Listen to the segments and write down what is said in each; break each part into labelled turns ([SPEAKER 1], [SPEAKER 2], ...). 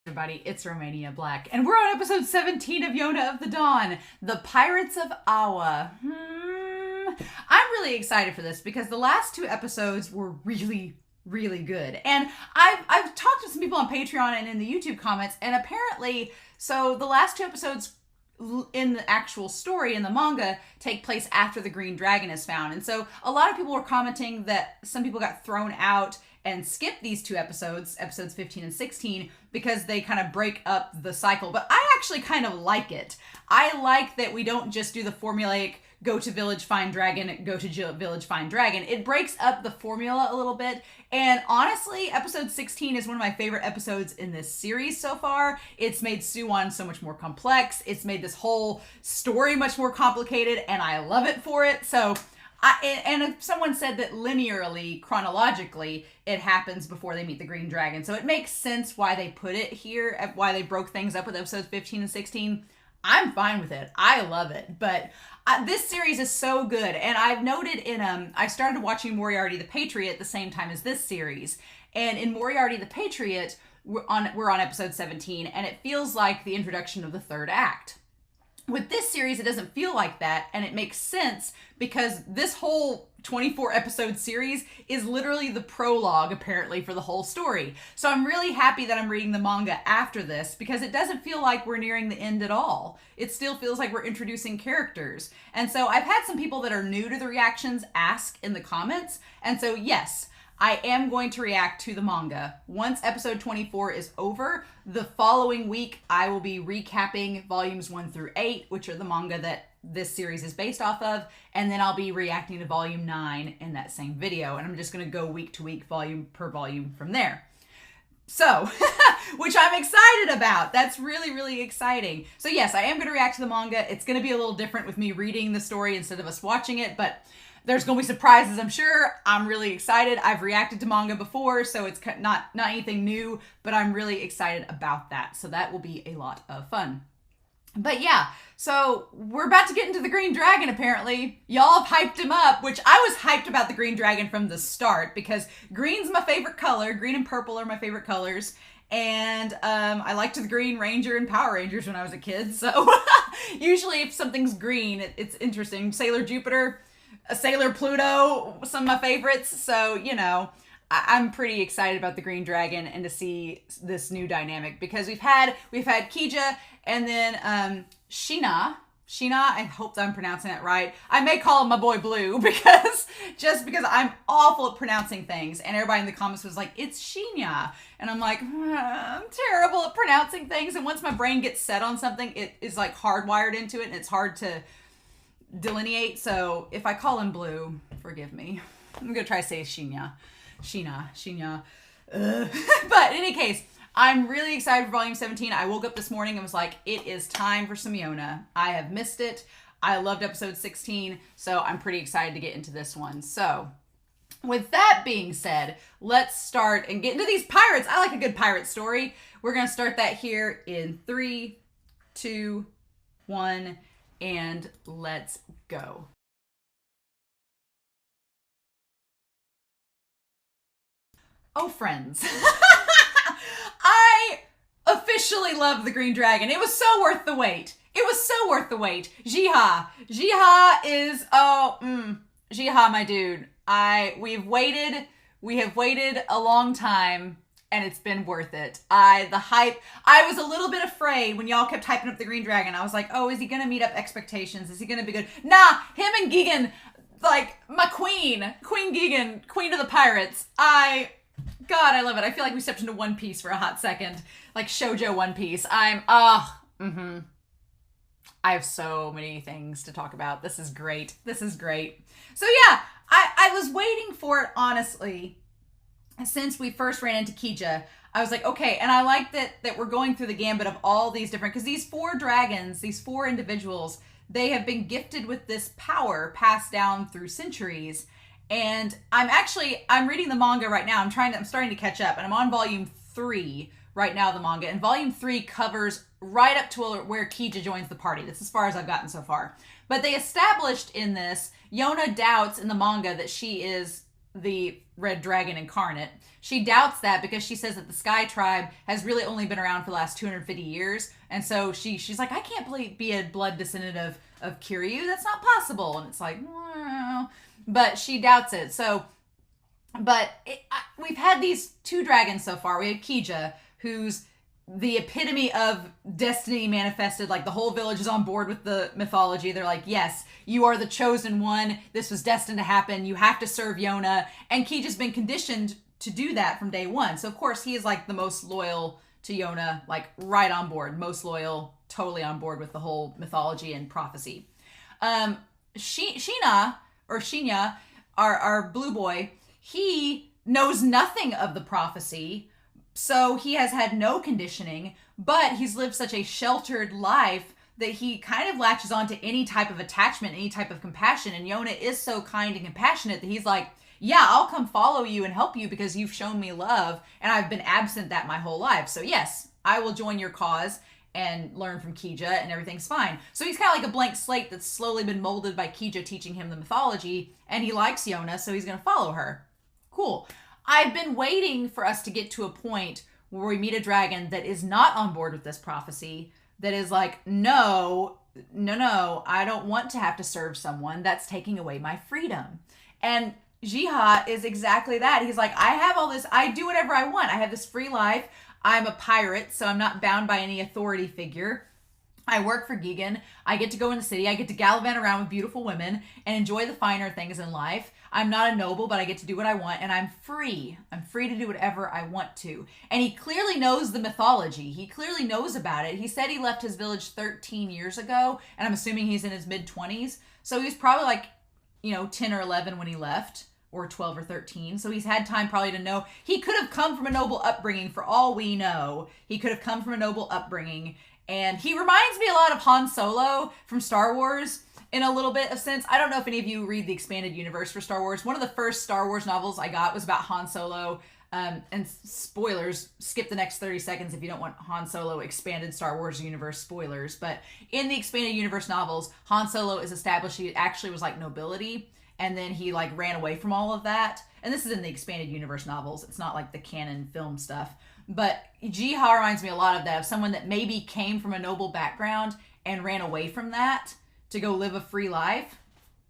[SPEAKER 1] Everybody, it's Romania Black, and we're on episode 17 of Yona of the Dawn, The Pirates of Awa. I'm really excited for this because the last two episodes were really good. And I've talked to some people on Patreon and in the YouTube comments, and apparently, so the last two episodes in the actual story in the manga take place after the green dragon is found. And so a lot of people were commenting that some people got thrown out and skipped these two episodes 15 and 16, because they kind of break up the cycle. But I actually kind of like it. I like that we don't just do the formulaic go to village, find dragon, go to village, find dragon. It breaks up the formula a little bit. And honestly, episode 16 is one of my favorite episodes in this series so far. It's made Suwon so much more complex. It's made this whole story much more complicated, and I love it for it. So, and if someone said that linearly, chronologically, it happens before they meet the green dragon. So it makes sense why they put it here, why they broke things up with episodes 15 and 16. I'm fine with it. I love it. But this series is so good. And I've noted in, I started watching Moriarty the Patriot at the same time as this series. And in Moriarty the Patriot, we're on episode 17, and it feels like the introduction of the third act. With this series, it doesn't feel like that, and it makes sense because this whole 24 episode series is literally the prologue, apparently, for the whole story. So I'm really happy that I'm reading the manga after this, because it doesn't feel like we're nearing the end at all. It still feels like we're introducing characters. And so I've had some people that are new to the reactions ask in the comments, and so yes, I am going to react to the manga. Once episode 24 is over, the following week I will be recapping volumes 1 through 8, which are the manga that this series is based off of, and then I'll be reacting to volume 9 in that same video, and I'm just going to go week to week, volume per volume from there. So, which I'm excited about. That's really exciting. So yes, I am going to react to the manga. It's going to be a little different with me reading the story instead of us watching it, but there's going to be surprises, I'm sure. I'm really excited. I've reacted to manga before, so it's not anything new, but I'm really excited about that. So that will be a lot of fun. But yeah, so we're about to get into the Green Dragon, apparently. Y'all have hyped him up, which I was hyped about the Green Dragon from the start, because green's my favorite color. Green and purple are my favorite colors. And I liked the Green Ranger and Power Rangers when I was a kid, so usually if something's green, it's interesting. Sailor Jupiter, Sailor Pluto, some of my favorites. So, you know, I'm pretty excited about the Green Dragon and to see this new dynamic, because we've had Kija and then Shina, I hope I'm pronouncing that right. I may call him my boy Blue because I'm awful at pronouncing things, and everybody in the comments was like, it's Shinya. And I'm like, I'm terrible at pronouncing things, and once my brain gets set on something, it is like hardwired into it, and it's hard to delineate. So if I call him Blue, forgive me. I'm gonna try to say Shina. But in any case, I'm really excited for volume 17. I woke up this morning and was like, it is time for some Yona. I have missed it. I loved episode 16, so I'm pretty excited to get into this one. So with that being said, let's start and get into these pirates. I like a good pirate story. We're gonna start that here in 3, 2, 1, and let's go. Oh, friends. I officially love the Green Dragon. It was so worth the wait. Jea-ha. Jea-ha is, Jea-ha, my dude. We have waited a long time, and it's been worth it. The hype, I was a little bit afraid when y'all kept hyping up the Green Dragon. I was like, oh, is he gonna meet up expectations? Is he gonna be good? Nah, him and GIGAN, like, my queen GIGAN, queen of the pirates. God, I love it. I feel like we stepped into One Piece for a hot second. Like shoujo One Piece. I have so many things to talk about. This is great. So yeah, I was waiting for it, honestly, since we first ran into Kija. I was like, okay, and I like that we're going through the gambit of all these different, because these 4 dragons, these 4 individuals, they have been gifted with this power passed down through centuries. And I'm reading the manga right now. I'm starting to catch up, and I'm on volume 3 right now, the manga. And volume 3 covers right up to where Kija joins the party. That's as far as I've gotten so far. But they established in this, Yona doubts in the manga that she is the red dragon incarnate. She doubts that because she says that the Sky Tribe has really only been around for the last 250 years. And so she's like, I can't be a blood descendant of Kiryu. That's not possible. And it's like, well, but she doubts it. So, but we've had these two dragons so far. We had Kija, who's the epitome of destiny manifested. Like, the whole village is on board with the mythology. They're like, yes, you are the chosen one. This was destined to happen. You have to serve Yona. And Kija's been conditioned to do that from day one. So, of course, he is like the most loyal to Yona, like right on board. Most loyal, totally on board with the whole mythology and prophecy. Sheena, or Shinya, our blue boy, he knows nothing of the prophecy. So he has had no conditioning, but he's lived such a sheltered life that he kind of latches on to any type of attachment, any type of compassion. And Yona is so kind and compassionate that he's like, yeah, I'll come follow you and help you because you've shown me love and I've been absent that my whole life. So yes, I will join your cause and learn from Kija and everything's fine. So he's kind of like a blank slate that's slowly been molded by Kija teaching him the mythology, and he likes Yona, so he's going to follow her. Cool. I've been waiting for us to get to a point where we meet a dragon that is not on board with this prophecy, that is like, no, I don't want to have to serve someone. That's taking away my freedom. And Jea-ha is exactly that. He's like, I have all this, I do whatever I want. I have this free life. I'm a pirate, so I'm not bound by any authority figure. I work for GIGAN. I get to go in the city. I get to gallivant around with beautiful women and enjoy the finer things in life. I'm not a noble, but I get to do what I want, and I'm free. I'm free to do whatever I want to. And he clearly knows the mythology. He clearly knows about it. He said he left his village 13 years ago, and I'm assuming he's in his mid-20s. So he was probably like, 10 or 11 when he left, or 12 or 13. So he's had time probably to know. He could have come from a noble upbringing, for all we know. He could have come from a noble upbringing. And he reminds me a lot of Han Solo from Star Wars in a little bit of sense. I don't know if any of you read the expanded universe for Star Wars. One of the first Star Wars novels I got was about Han Solo. And spoilers, skip the next 30 seconds if you don't want Han Solo expanded Star Wars universe spoilers. But in the expanded universe novels, Han Solo is established he actually was like nobility. And then he like ran away from all of that. And this is in the expanded universe novels. It's not like the canon film stuff. But Jea-ha reminds me a lot of that, of someone that maybe came from a noble background and ran away from that to go live a free life.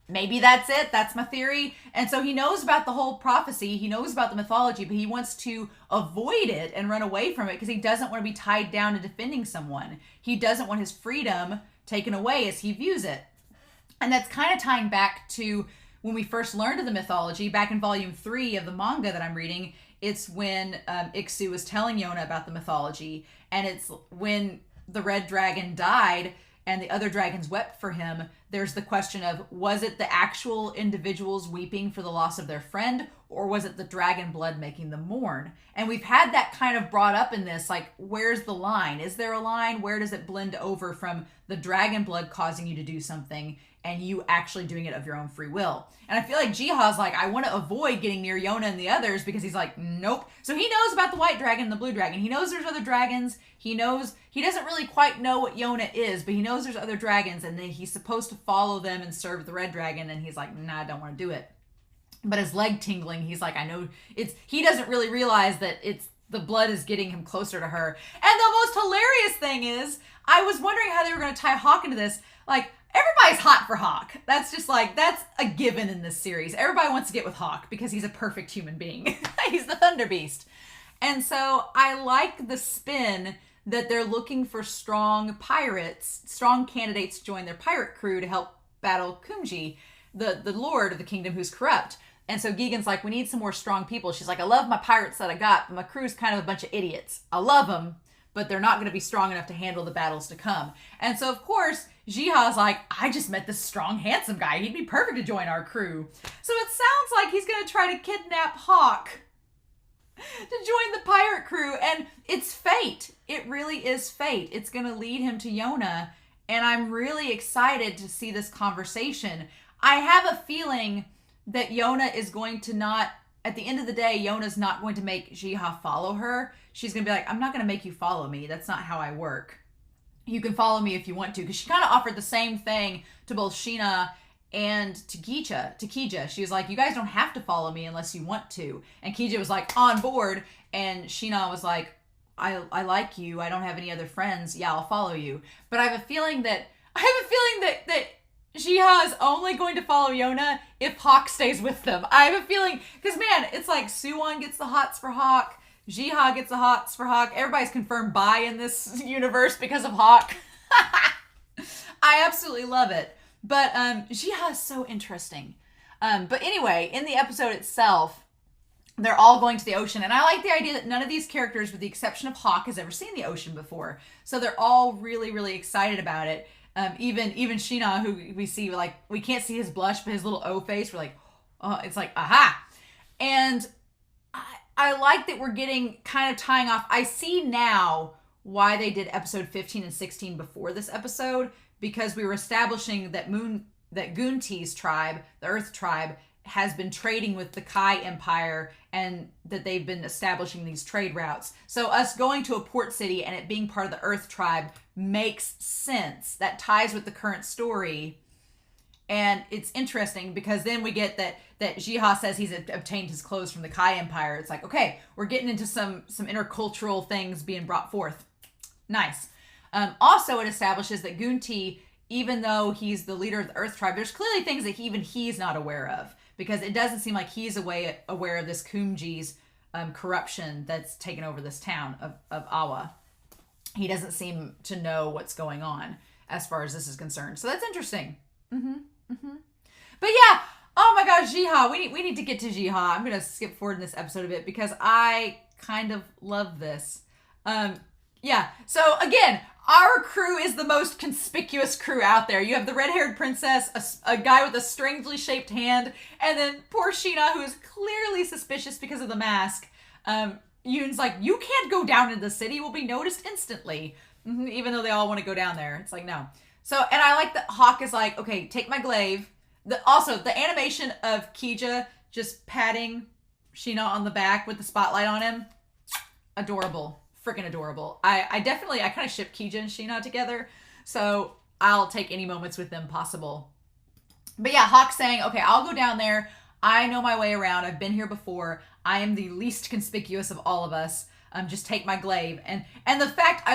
[SPEAKER 1] Maybe that's it. That's my theory. And so he knows about the whole prophecy. He knows about the mythology, but he wants to avoid it and run away from it because he doesn't want to be tied down to defending someone. He doesn't want his freedom taken away as he views it. And that's kind of tying back to when we first learned of the mythology, back in volume 3 of the manga that I'm reading. It's when Iksu was telling Yona about the mythology, and it's when the red dragon died and the other dragons wept for him. There's the question of, was it the actual individuals weeping for the loss of their friend, or was it the dragon blood making them mourn? And we've had that kind of brought up in this, like, where's the line? Is there a line? Where does it blend over from the dragon blood causing you to do something and you actually doing it of your own free will? And I feel like Jea-ha's like, I want to avoid getting near Yona and the others because he's like, nope. So he knows about the white dragon and the blue dragon. He knows there's other dragons. He knows, he doesn't really quite know what Yona is, but he knows there's other dragons, and then he's supposed to follow them and serve the red dragon, and he's like, nah, I don't want to do it. But his leg tingling, he's like, I know it's, he doesn't really realize that it's, the blood is getting him closer to her. And the most hilarious thing is, I was wondering how they were going to tie Hawk into this. Like, everybody's hot for Hawk. That's just like, that's a given in this series. Everybody wants to get with Hawk because he's a perfect human being. He's the Thunder Beast. And so I like the spin that they're looking for strong pirates, strong candidates to join their pirate crew to help battle Kumji, the lord of the kingdom who's corrupt. And so Gigan's like, we need some more strong people. She's like, I love my pirates that I got, but my crew's kind of a bunch of idiots. I love them, but they're not going to be strong enough to handle the battles to come. And so, of course, Jea-ha's like, I just met this strong, handsome guy. He'd be perfect to join our crew. So it sounds like he's going to try to kidnap Hawk to join the pirate crew. And it's fate. It really is fate. It's going to lead him to Yona. And I'm really excited to see this conversation. I have a feeling that Yona is going to not, at the end of the day, Yona's not going to make Jea-ha follow her. She's going to be like, I'm not going to make you follow me. That's not how I work. You can follow me if you want to. Because she kind of offered the same thing to both Sheena and to Kija. She was like, you guys don't have to follow me unless you want to. And Kija was like on board, and Sheena was like, I like you. I don't have any other friends. Yeah, I'll follow you. But I have a feeling that Jea-ha is only going to follow Yona if Hawk stays with them. I have a feeling, because man, it's like Suwon gets the hots for Hawk, Jea-ha gets the hots for Hawk. Everybody's confirmed bi in this universe because of Hawk. I absolutely love it. But Jea-ha is so interesting. But anyway, in the episode itself, they're all going to the ocean. And I like the idea that none of these characters, with the exception of Hawk, has ever seen the ocean before. So they're all really, really excited about it. Even Sheena, who we see, like, we can't see his blush, but his little O face, we're like, oh, it's like, aha. And I like that we're getting kind of tying off. I see now why they did episode 15 and 16 before this episode, because we were establishing that Gunti's tribe, the Earth tribe, has been trading with the Kai Empire, and that they've been establishing these trade routes. So us going to a port city and it being part of the Earth tribe makes sense. That ties with the current story. And it's interesting because then we get that Jea-ha says he's obtained his clothes from the Kai Empire. It's like, okay, we're getting into some intercultural things being brought forth. Nice. Also, it establishes that Gunti, even though he's the leader of the Earth tribe, there's clearly things that even he's not aware of, because it doesn't seem like he's aware of this Kumji's corruption that's taken over this town of Awa. He doesn't seem to know what's going on as far as this is concerned. So that's interesting. But yeah, oh my gosh, Jea-ha. We need to get to Jea-ha. I'm going to skip forward in this episode a bit because I kind of love this. Yeah, so again, our crew is the most conspicuous crew out there. You have the red-haired princess, a guy with a strangely shaped hand, and then poor Sheena, who is clearly suspicious because of the mask. Yoon's like, you can't go down into the city. We'll be noticed instantly. Even though they all want to go down there. It's like, no. So, and I like that Hawk is like, okay, take my glaive. Also, the animation of Kija just patting Sheena on the back with the spotlight on him. Adorable. Freaking adorable. I kind of ship Kija and Sheena together, so I'll take any moments with them possible. But yeah, Hawk saying, okay, I'll go down there. I know my way around. I've been here before. I am the least conspicuous of all of us. Just take my glaive. And I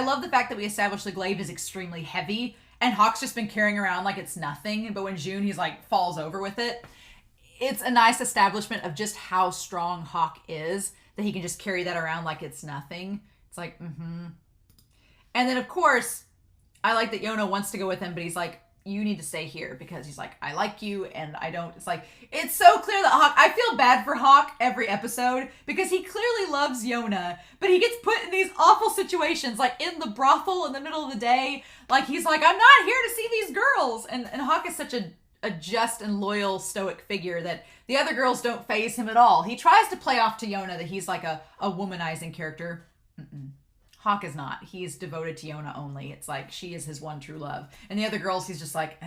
[SPEAKER 1] love the fact that we established the glaive is extremely heavy, and Hawk's just been carrying around like it's nothing, but when June, he's like falls over with it. It's a nice establishment of just how strong Hawk is, that he can just carry that around like it's nothing. It's like, And then, of course, I like that Yona wants to go with him, but he's like, you need to stay here, because he's like, I like you and I don't. It's like, it's so clear that Hawk, I feel bad for Hawk every episode because he clearly loves Yona, but he gets put in these awful situations, like in the brothel in the middle of the day. Like, he's like, I'm not here to see these girls. And Hawk is such a just and loyal stoic figure that the other girls don't faze him at all. He tries to play off to Yona that he's like a womanizing character. Hawk is not. He's devoted to Yona only. It's like she is his one true love. And the other girls, he's just like,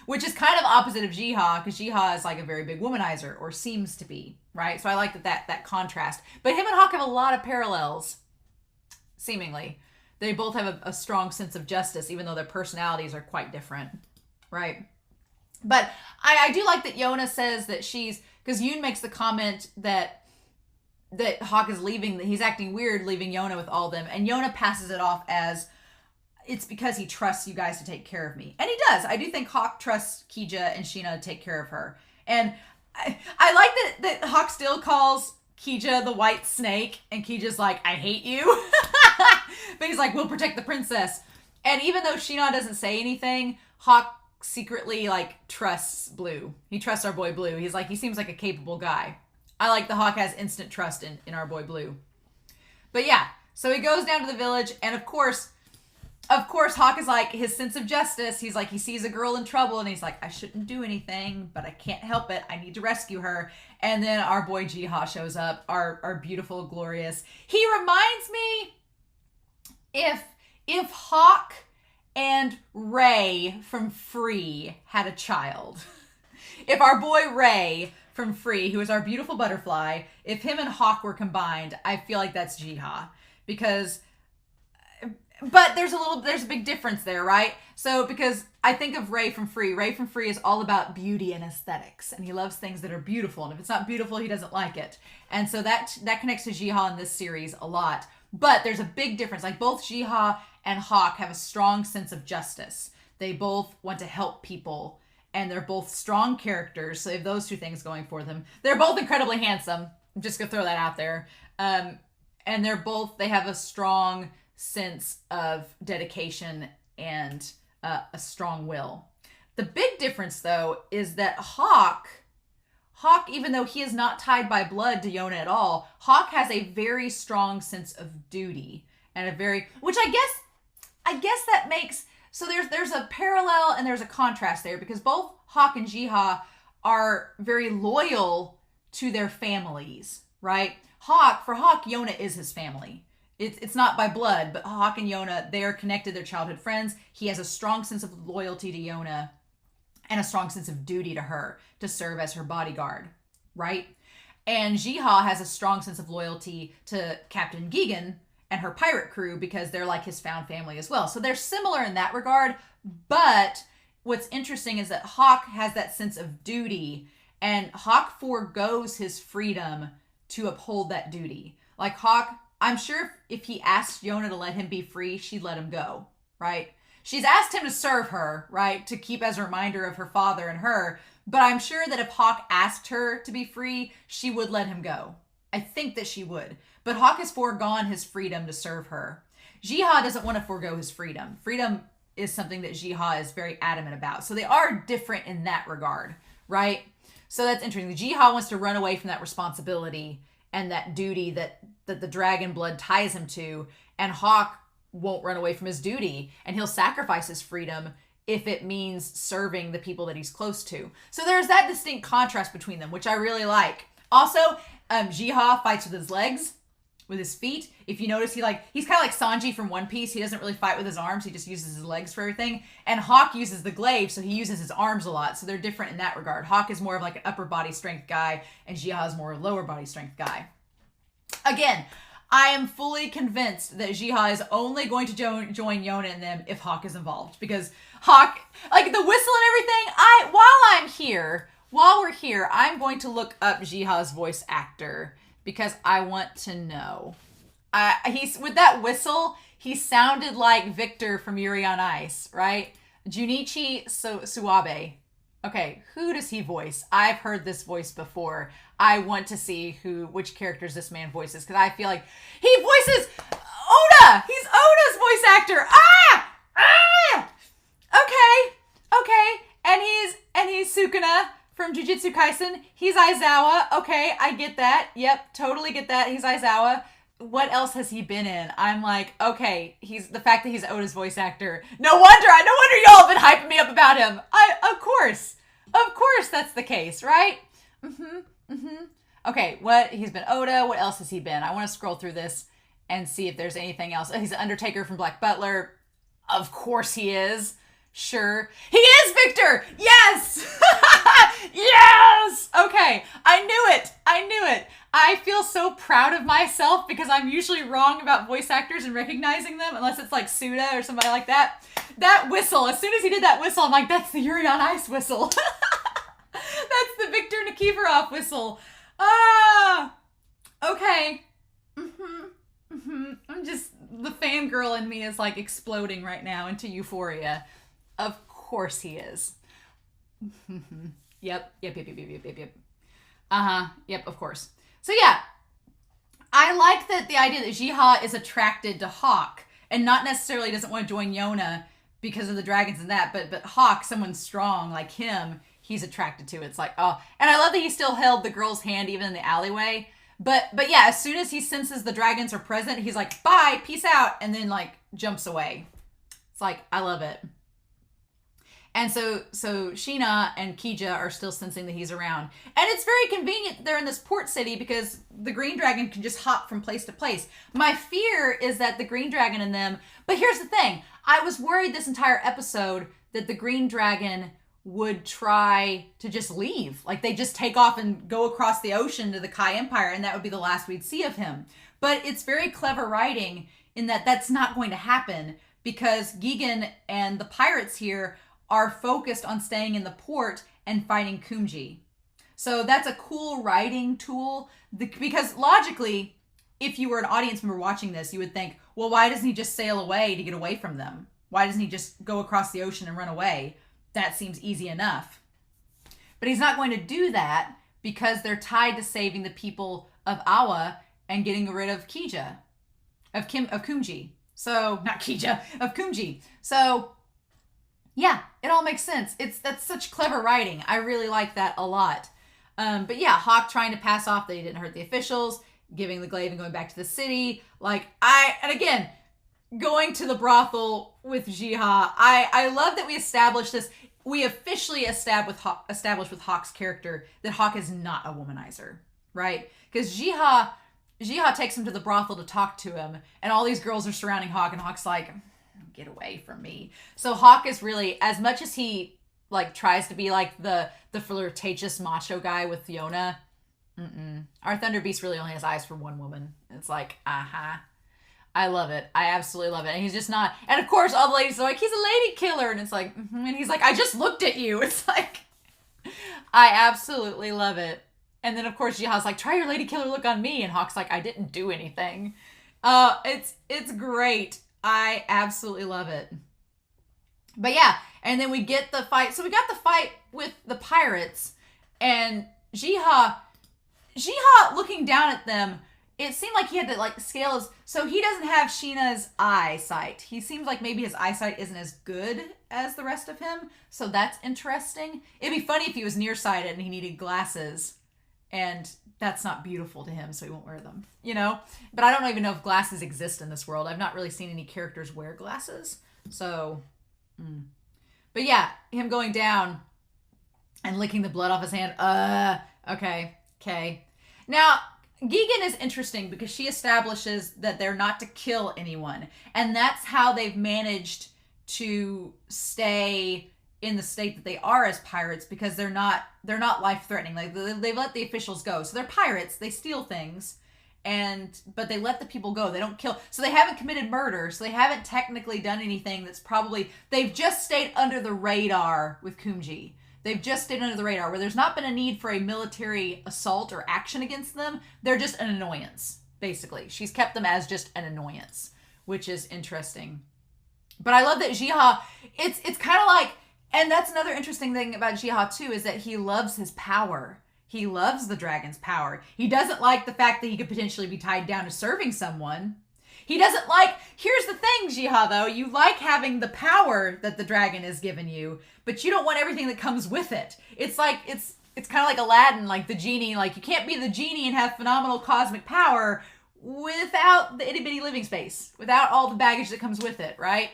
[SPEAKER 1] which is kind of opposite of Jea-ha, because Jea-ha is like a very big womanizer, or seems to be, right? So I like that contrast. But him and Hawk have a lot of parallels, seemingly. They both have a strong sense of justice, even though their personalities are quite different, right? But I do like that Yona says that because Yoon makes the comment that Hawk is leaving, that he's acting weird leaving Yona with all them, and Yona passes it off as, it's because he trusts you guys to take care of me. And he does. I do think Hawk trusts Kija and Sheena to take care of her. And I like that Hawk still calls Kija the white snake, and Kija's like, I hate you. But he's like, we'll protect the princess. And even though Sheena doesn't say anything, Hawk secretly like trusts Blue. He trusts our boy Blue. He's like, he seems like a capable guy. I like the Hawk has instant trust in our boy Blue. But yeah, so he goes down to the village, and of course, Hawk is like, his sense of justice. He's like, he sees a girl in trouble, and he's like, I shouldn't do anything, but I can't help it. I need to rescue her. And then our boy Jea-ha shows up, our beautiful, glorious. He reminds me, if Hawk and Ray from Free had a child, if our boy Ray from Free, who is our beautiful butterfly, if him and Hawk were combined, I feel like that's Jea-ha. Because But there's a big difference there, right? So because I think of Ray from Free. Ray from Free is all about beauty and aesthetics, and he loves things that are beautiful. And if it's not beautiful, he doesn't like it. And so that connects to Jea-ha in this series a lot. But there's a big difference. Like both Jea-ha and Hawk have a strong sense of justice. They both want to help people, and they're both strong characters. So they have those two things going for them. They're both incredibly handsome. I'm just gonna throw that out there. And they have a strong sense of dedication and a strong will. The big difference, though, is that Hawk, even though he is not tied by blood to Yona at all, Hawk has a very strong sense of duty and which I guess that makes, so there's a parallel and there's a contrast there, because both Hawk and Jea-ha are very loyal to their families, right? For Hawk, Yona is his family. It's not by blood, but Hawk and Yona, they are connected. They're childhood friends. He has a strong sense of loyalty to Yona and a strong sense of duty to her to serve as her bodyguard, right? And Jea-ha has a strong sense of loyalty to Captain GIGAN and her pirate crew because they're like his found family as well. So they're similar in that regard, but what's interesting is that Hawk has that sense of duty, and Hawk forgoes his freedom to uphold that duty. Like Hawk, I'm sure if he asked Yona to let him be free, she'd let him go, right? She's asked him to serve her, right? To keep as a reminder of her father and her. But I'm sure that if Hawk asked her to be free, she would let him go. I think that she would. But Hawk has foregone his freedom to serve her. Jea-ha doesn't want to forego his freedom. Freedom is something that Jea-ha is very adamant about. So they are different in that regard, right? So that's interesting. Jea-ha wants to run away from that responsibility and that duty that the dragon blood ties him to, and Hawk won't run away from his duty, and he'll sacrifice his freedom if it means serving the people that he's close to. So there's that distinct contrast between them, which I really like. Also, Jea-ha fights with his legs, with his feet. If you notice, he's kind of like Sanji from One Piece. He doesn't really fight with his arms. He just uses his legs for everything. And Hawk uses the glaive, so he uses his arms a lot. So they're different in that regard. Hawk is more of like an upper body strength guy, and Jea-ha is more of a lower body strength guy. Again, I am fully convinced that Jea-ha is only going to join Yona and them if Hawk is involved. Because Hawk, like the whistle and everything, while we're here, I'm going to look up Jea-ha's voice actor because I want to know. He's with that whistle, he sounded like Victor from Yuri on Ice, right? Junichi Suabe. Okay, who does he voice? I've heard this voice before. I want to see which characters this man voices, because I feel like he voices Oda! He's Oda's voice actor! Okay. And he's Sukuna from Jujutsu Kaisen. He's Aizawa. Okay, I get that. Yep, totally get that. He's Aizawa. What else has he been in? I'm like, okay, he's the fact that he's Oda's voice actor. No wonder y'all have been hyping me up about him. Of course that's the case, right? Okay, he's been Oda. What else has he been? I want to scroll through this and see if there's anything else. He's the Undertaker from Black Butler. Of course he is. Sure. He is Victor! Yes! Yes! Okay, I knew it. I feel so proud of myself because I'm usually wrong about voice actors and recognizing them, unless it's like Suda or somebody like that. That whistle, as soon as he did that whistle, I'm like, that's the Yuri on Ice whistle. That's the Victor Nikiforov whistle. Okay. I'm just, the fangirl in me is like exploding right now into euphoria. Of course he is. Yep. Yep, of course. So yeah, I like that the idea that Jea-ha is attracted to Hawk and not necessarily doesn't want to join Yona because of the dragons and that, but Hawk, someone strong like him, he's attracted to. It's like, oh, and I love that he still held the girl's hand even in the alleyway. But yeah, as soon as he senses the dragons are present, he's like, bye, peace out, and then like jumps away. It's like, I love it. And so Sheena and Kija are still sensing that he's around. And it's very convenient that they're in this port city because the green dragon can just hop from place to place. My fear is that the green dragon and them, but here's the thing. I was worried this entire episode that the green dragon would try to just leave. Like they just take off and go across the ocean to the Kai Empire, and that would be the last we'd see of him. But it's very clever writing in that that's not going to happen because GIGAN and the pirates here are focused on staying in the port and fighting Kumji. So that's a cool writing tool because logically, if you were an audience member watching this, you would think, well, why doesn't he just sail away to get away from them? Why doesn't he just go across the ocean and run away? That seems easy enough. But he's not going to do that because they're tied to saving the people of Awa and getting rid of Kija, of Kumji. So, not Kija, of Kumji. So, yeah, it all makes sense. That's such clever writing. I really like that a lot. But yeah, Hawk trying to pass off that he didn't hurt the officials, giving the glaive and going back to the city. And again, going to the brothel with Jea-ha. I love that we established this. We officially established with Hawk's character that Hawk is not a womanizer, right? Because Jea-ha takes him to the brothel to talk to him, and all these girls are surrounding Hawk, and Hawk's like, get away from me. So Hawk is really, as much as he tries to be like the flirtatious macho guy with Yona, our Thunder Beast really only has eyes for one woman. It's like, I love it. I absolutely love it. And he's just not, and of course all the ladies are like, he's a lady killer, and it's like, and he's like, I just looked at you. It's like, I absolutely love it. And then of course Jea-ha's like, try your lady killer look on me, and Hawk's like, I didn't do anything. It's great. I absolutely love it. But yeah, and then we get the fight. So we got the fight with the pirates, and Jea-ha looking down at them, it seemed like he had to scale his, so he doesn't have Sheena's eyesight. He seems like maybe his eyesight isn't as good as the rest of him. So that's interesting. It'd be funny if he was nearsighted and he needed glasses, and that's not beautiful to him, so he won't wear them, But I don't even know if glasses exist in this world. I've not really seen any characters wear glasses. So, But yeah, him going down and licking the blood off his hand. Okay. Now, GIGAN is interesting because she establishes that they're not to kill anyone. And that's how they've managed to stay in the state that they are as pirates, because they're not life-threatening. They've let the officials go. So they're pirates. They steal things, but they let the people go. They don't kill. So they haven't committed murder. So they haven't technically done anything that's they've just stayed under the radar with Kumji. They've just stayed under the radar where there's not been a need for a military assault or action against them. They're just an annoyance, basically. She's kept them as just an annoyance, which is interesting. But I love that Jea-ha, it's kind of like, and that's another interesting thing about Jea-ha too, is that he loves his power. He loves the dragon's power. He doesn't like the fact that he could potentially be tied down to serving someone. He doesn't here's the thing, Jea-ha, though. You like having the power that the dragon has given you, but you don't want everything that comes with it. It's it's kind of like Aladdin, like the genie. You can't be the genie and have phenomenal cosmic power without the itty-bitty living space, without all the baggage that comes with it, right?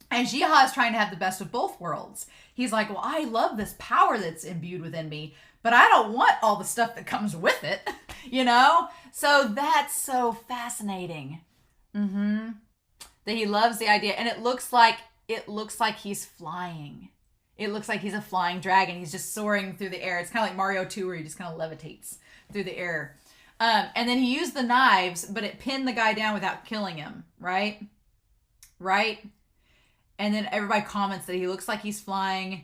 [SPEAKER 1] And Jea-ha is trying to have the best of both worlds. He's like, well, I love this power that's imbued within me, but I don't want all the stuff that comes with it, So that's so fascinating. That he loves the idea, and it looks like he's flying. It looks like he's a flying dragon. He's just soaring through the air. It's kind of like Mario 2 where he just kind of levitates through the air. And then he used the knives, but it pinned the guy down without killing him, right? And then everybody comments that he looks like he's flying,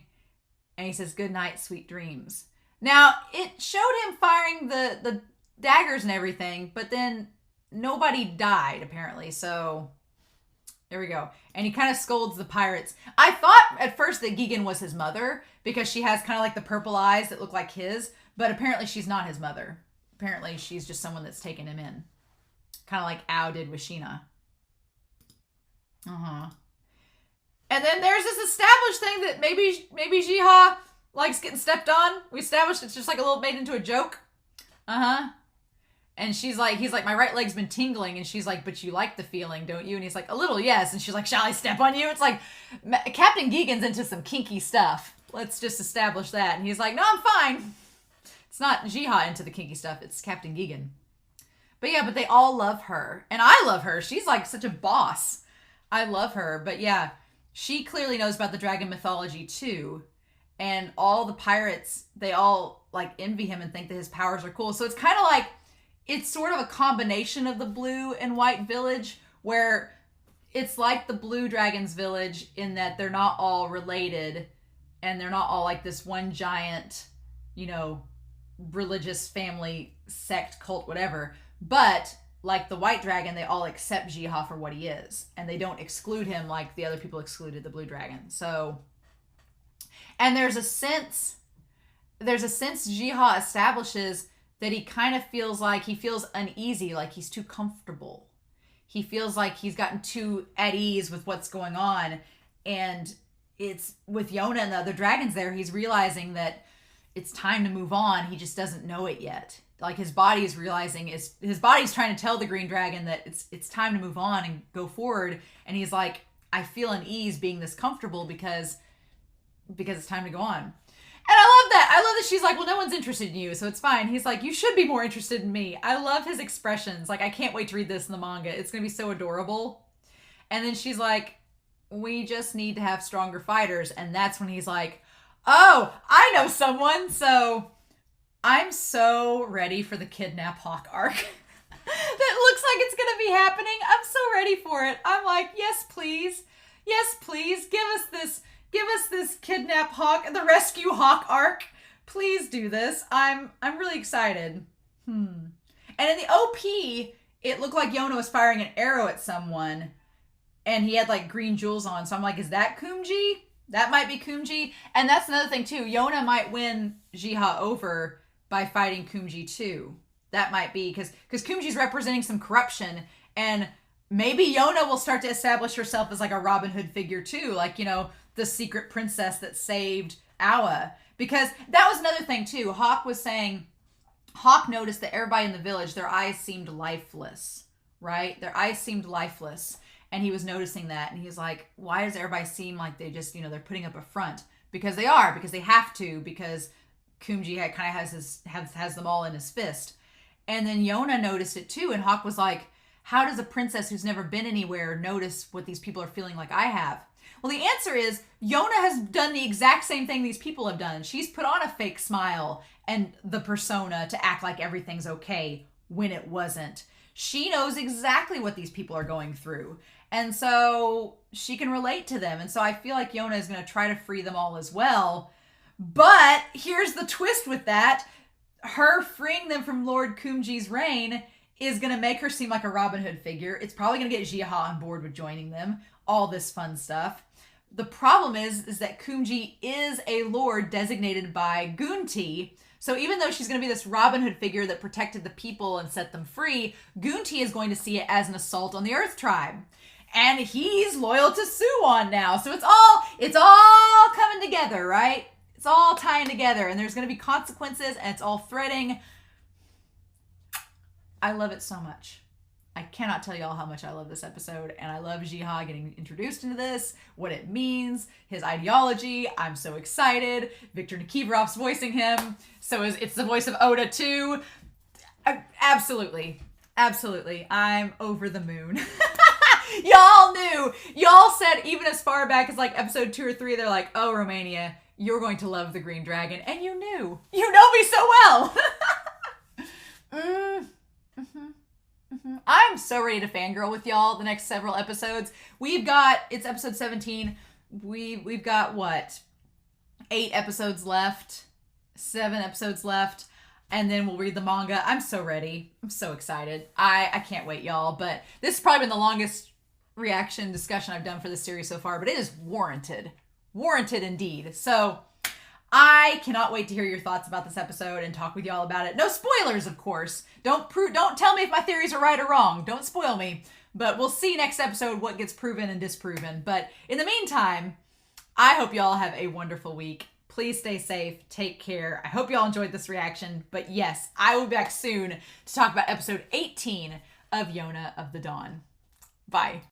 [SPEAKER 1] and he says, good night, sweet dreams. Now, it showed him firing the daggers and everything, but then nobody died, apparently, so there we go. And he kind of scolds the pirates. I thought at first that GIGAN was his mother, because she has kind of like the purple eyes that look like his, but apparently she's not his mother. Apparently she's just someone that's taken him in. Kind of like Ao did with Sheena. And then there's this established thing that maybe Jea-ha likes getting stepped on. We established it's just a little made into a joke. And he's like, my right leg's been tingling. And she's like, but you like the feeling, don't you? And he's like, a little, yes. And she's like, shall I step on you? It's like, Captain GIGAN's into some kinky stuff. Let's just establish that. And he's like, no, I'm fine. It's not Jea-ha into the kinky stuff. It's Captain GIGAN. But yeah, but they all love her. And I love her. She's such a boss. I love her. But yeah, she clearly knows about the dragon mythology too. And all the pirates, they all envy him and think that his powers are cool. So it's kind of it's sort of a combination of the blue and white village, where it's like the Blue Dragon's village in that they're not all related and they're not all like this one giant, you know, religious family, sect, cult, whatever. But like the White Dragon, they all accept Jea-ha for what he is. And they don't exclude him like the other people excluded the Blue Dragon. So, and there's a sense Jea-ha establishes that he kind of feels like he feels uneasy, like he's too comfortable. He feels like he's gotten too at ease with what's going on. And it's with Yona and the other dragons there, he's realizing that it's time to move on. He just doesn't know it yet. Like his body is realizing, his body's trying to tell the Green Dragon that it's time to move on and go forward. And he's like, I feel unease being this comfortable because it's time to go on. And I love that. I love that she's like, well, no one's interested in you, so it's fine. He's like, you should be more interested in me. I love his expressions. Like, I can't wait to read this in the manga. It's going to be so adorable. And then she's like, we just need to have stronger fighters. And that's when he's like, oh, I know someone. So I'm so ready for the Kidnap Hawk arc. That looks like it's going to be happening. I'm so ready for it. I'm like, yes, please. Yes, please. Give us this Kidnap Hawk, the Rescue Hawk arc. Please do this. I'm really excited. And in the OP, it looked like Yona was firing an arrow at someone, and he had like green jewels on. So I'm like, is that Kumji? That might be Kumji. And that's another thing too. Yona might win Jea-ha over by fighting Kumji too. That might be because Kumji's representing some corruption, and maybe Yona will start to establish herself as like a Robin Hood figure too. Like, you know, the secret princess that saved Awa. Because that was another thing too. Hawk was saying, Hawk noticed that everybody in the village, their eyes seemed lifeless, right? Their eyes seemed lifeless. And he was noticing that. And he was like, why does everybody seem like they just, you know, they're putting up a front? Because they are, because they have to, because Kumji kind of has them all in his fist. And then Yona noticed it too. And Hawk was like, how does a princess who's never been anywhere notice what these people are feeling like I have? Well, the answer is Yona has done the exact same thing these people have done. She's put on a fake smile and the persona to act like everything's okay when it wasn't. She knows exactly what these people are going through. And so she can relate to them. And so I feel like Yona is going to try to free them all as well. But here's the twist with that. Her freeing them from Lord Kumji's reign is going to make her seem like a Robin Hood figure. It's probably going to get Jea-ha on board with joining them. All this fun stuff. The problem is that Kumji is a lord designated by Gunti. So even though she's going to be this Robin Hood figure that protected the people and set them free, Gunti is going to see it as an assault on the Earth Tribe. And he's loyal to Suwon now. So it's all coming together, right? It's all tying together. And there's going to be consequences, and it's all threading. I love it so much. I cannot tell y'all how much I love this episode, and I love Jea-ha getting introduced into this, what it means, his ideology. I'm so excited. Viktor Nikiforov's voicing him, so it's the voice of Oda too. Absolutely. I'm over the moon. Y'all knew. Y'all said even as far back as like episode 2 or 3, they're like, oh, Romania, you're going to love the Green Dragon, and you knew. You know me so well. I'm so ready to fangirl with y'all the next several episodes. It's episode 17. We've got what? 8 episodes left. 7 episodes left. And then we'll read the manga. I'm so ready. I'm so excited. I can't wait, y'all. But this has probably been the longest reaction discussion I've done for this series so far. But it is warranted. Warranted indeed. So I cannot wait to hear your thoughts about this episode and talk with y'all about it. No spoilers, of course. Don't tell me if my theories are right or wrong. Don't spoil me. But we'll see next episode what gets proven and disproven. But in the meantime, I hope y'all have a wonderful week. Please stay safe. Take care. I hope y'all enjoyed this reaction. But yes, I will be back soon to talk about episode 18 of Yona of the Dawn. Bye.